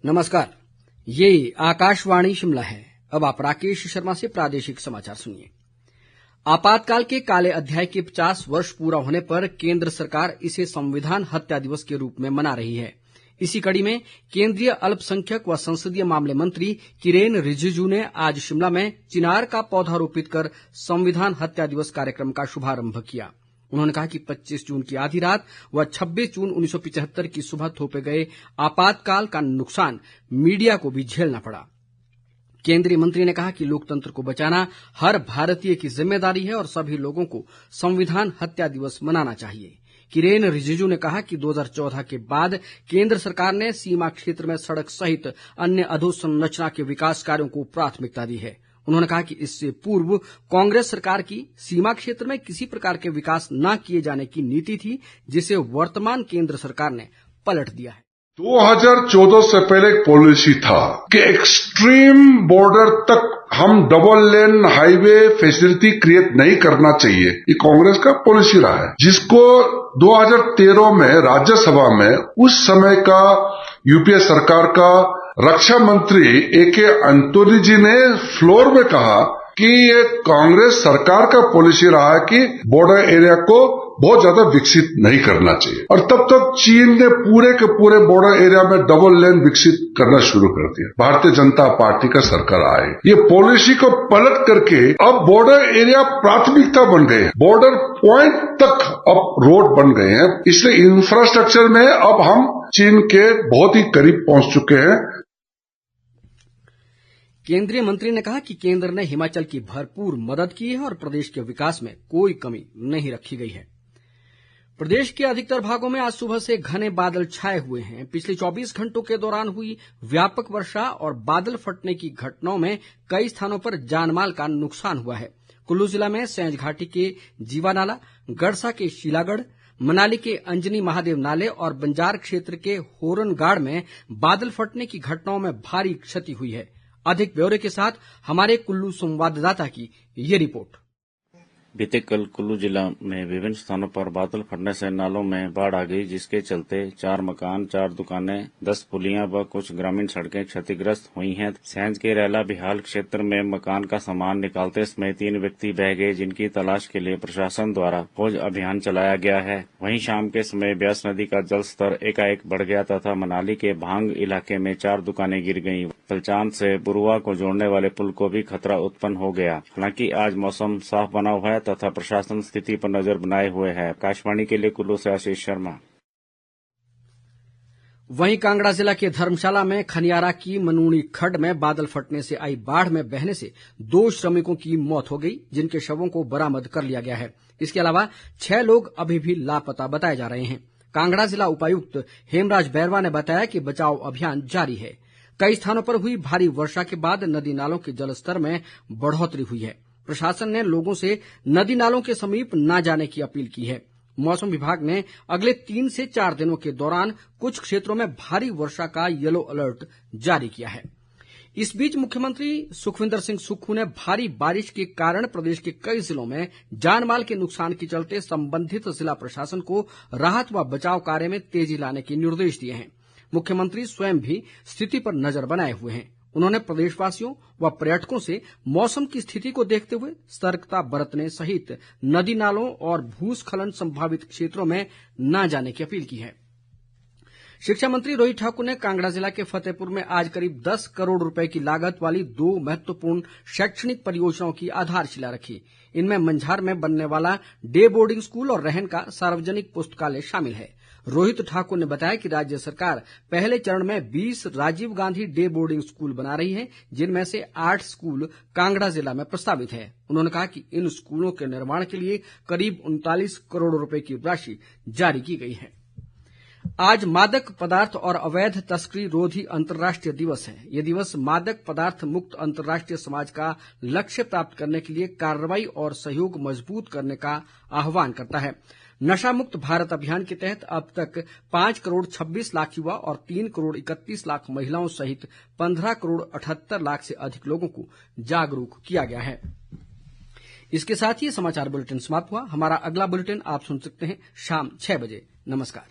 नमस्कार, ये आकाशवाणी शिमला है। अब आप राकेश शर्मा से प्रादेशिक समाचार सुनिए। आपातकाल के काले अध्याय के 50 वर्ष पूरा होने पर केंद्र सरकार इसे संविधान हत्या दिवस के रूप में मना रही है। इसी कड़ी में केंद्रीय अल्पसंख्यक व संसदीय मामले मंत्री किरेन रिजिजू ने आज शिमला में चिनार का पौधा रोपित कर संविधान हत्या दिवस कार्यक्रम का शुभारंभ किया। उन्होंने कहा कि 25 जून की आधी रात व 26 जून 1975 की सुबह थोपे गए आपातकाल का नुकसान मीडिया को भी झेलना पड़ा। केंद्रीय मंत्री ने कहा कि लोकतंत्र को बचाना हर भारतीय की जिम्मेदारी है और सभी लोगों को संविधान हत्या दिवस मनाना चाहिए। किरेन रिजिजू ने कहा कि 2014 के बाद केंद्र सरकार ने सीमा क्षेत्र में सड़क सहित अन्य अधोसंरचना के विकास कार्यों को प्राथमिकता दी है। उन्होंने कहा कि इससे पूर्व कांग्रेस सरकार की सीमा क्षेत्र में किसी प्रकार के विकास न किए जाने की नीति थी, जिसे वर्तमान केंद्र सरकार ने पलट दिया है। 2014 से पहले एक पॉलिसी था कि एक्सट्रीम बॉर्डर तक हम double lane highway facility create नहीं करना चाहिए। ये कांग्रेस का पॉलिसी रहा है, जिसको 2013 में राज्यसभा में उस समय का यूपीए सरकार का रक्षा मंत्री ए.के. अंतोनी जी ने फ्लोर में कहा कि ये कांग्रेस सरकार का पॉलिसी रहा है कि बॉर्डर एरिया को बहुत ज्यादा विकसित नहीं करना चाहिए। और तब तक चीन ने पूरे के पूरे बॉर्डर एरिया में डबल लेन विकसित करना शुरू कर दिया। भारतीय जनता पार्टी का सरकार आए, ये पॉलिसी को पलट करके अब बॉर्डर एरिया प्राथमिकता बन गए हैं, बॉर्डर पॉइंट तक अब रोड बन गए हैं। इसलिए इंफ्रास्ट्रक्चर में अब हम चीन के बहुत ही करीब पहुंच चुके हैं। केंद्रीय मंत्री ने कहा कि केंद्र ने हिमाचल की भरपूर मदद की है और प्रदेश के विकास में कोई कमी नहीं रखी गई है। प्रदेश के अधिकतर भागों में आज सुबह से घने बादल छाए हुए हैं। पिछले 24 घंटों के दौरान हुई व्यापक वर्षा और बादल फटने की घटनाओं में कई स्थानों पर जानमाल का नुकसान हुआ है। कुल्लू जिला में सैंज घाटी के जीवानाला, गड़सा के शीलागढ़, मनाली के अंजनी महादेव नाले और बंजार क्षेत्र के होरनगाड़ में बादल फटने की घटनाओं में भारी क्षति हुई है। अधिक ब्यौरे के साथ हमारे कुल्लू संवाददाता की ये रिपोर्ट। बीते कल कुल्लू जिला में विभिन्न स्थानों पर बादल फटने से नालों में बाढ़ आ गई, जिसके चलते 4 मकान, 4 दुकानें, 10 पुलियां व कुछ ग्रामीण सड़कें क्षतिग्रस्त हुई हैं। सैंज के रैला बिहाल क्षेत्र में मकान का सामान निकालते समय 3 व्यक्ति बह गए, जिनकी तलाश के लिए प्रशासन द्वारा खोज अभियान चलाया गया है। वहीं शाम के समय ब्यास नदी का जल स्तर एकाएक बढ़ गया तथा मनाली के भांग इलाके में 4 दुकानें गिर गयी। पलचान से बुरुआ को जोड़ने वाले पुल को भी खतरा उत्पन्न हो गया। हालांकि आज मौसम साफ बना हुआ है तथा प्रशासन स्थिति पर नजर बनाए हुए है। आकाशवाणी के लिए कुल्लू से आशीष शर्मा। वहीं कांगड़ा जिला के धर्मशाला में खनियारा की मनूनी खड्ड में बादल फटने से आई बाढ़ में बहने से 2 श्रमिकों की मौत हो गई, जिनके शवों को बरामद कर लिया गया है। इसके अलावा 6 लोग अभी भी लापता बताए जा रहे हैं। कांगड़ा जिला उपायुक्त हेमराज बैरवा ने बताया कि बचाव अभियान जारी है। कई स्थानों पर हुई भारी वर्षा के बाद नदी नालों के जलस्तर में बढ़ोतरी हुई है। प्रशासन ने लोगों से नदी नालों के समीप न जाने की अपील की है। मौसम विभाग ने अगले 3 से 4 दिनों के दौरान कुछ क्षेत्रों में भारी वर्षा का येलो अलर्ट जारी किया है। इस बीच मुख्यमंत्री सुखविंदर सिंह सुक्खू ने भारी बारिश के कारण प्रदेश के कई जिलों में जानमाल के नुकसान के चलते संबंधित जिला प्रशासन को राहत व बचाव कार्य में तेजी लाने के निर्देश दिए हैं। मुख्यमंत्री स्वयं भी स्थिति पर नजर बनाए हुए हैं। उन्होंने प्रदेशवासियों व पर्यटकों से मौसम की स्थिति को देखते हुए सतर्कता बरतने सहित नदी नालों और भूस्खलन संभावित क्षेत्रों में न जाने की अपील की है। शिक्षा मंत्री रोहित ठाकुर ने कांगड़ा जिला के फतेहपुर में आज करीब 10 करोड़ रुपए की लागत वाली 2 महत्वपूर्ण शैक्षणिक परियोजनाओं की आधारशिला रखी। इनमें मंझार में बनने वाला डे बोर्डिंग स्कूल और रहन का सार्वजनिक पुस्तकालय शामिल है। रोहित ठाकुर ने बताया कि राज्य सरकार पहले चरण में 20 Rajiv Gandhi day boarding school बना रही है, जिनमें से 8 स्कूल कांगड़ा जिला में प्रस्तावित है। उन्होंने कहा कि इन स्कूलों के निर्माण के लिए करीब 39 करोड़ रुपए की राशि जारी की गई है। आज मादक पदार्थ और अवैध तस्करी रोधी अंतर्राष्ट्रीय दिवस है। ये दिवस मादक पदार्थ मुक्त अंतर्राष्ट्रीय समाज का लक्ष्य प्राप्त करने के लिए कार्रवाई और सहयोग मजबूत करने का आह्वान करता है। नशा मुक्त भारत अभियान के तहत अब तक 5 करोड़ 26 लाख युवा और 3 करोड़ 31 लाख महिलाओं सहित 15 करोड़ 78 लाख से अधिक लोगों को जागरूक किया गया है। इसके साथ ही समाचार बुलेटिन समाप्त हुआ। हमारा अगला बुलेटिन आप सुन सकते हैं शाम 6 बजे। नमस्कार।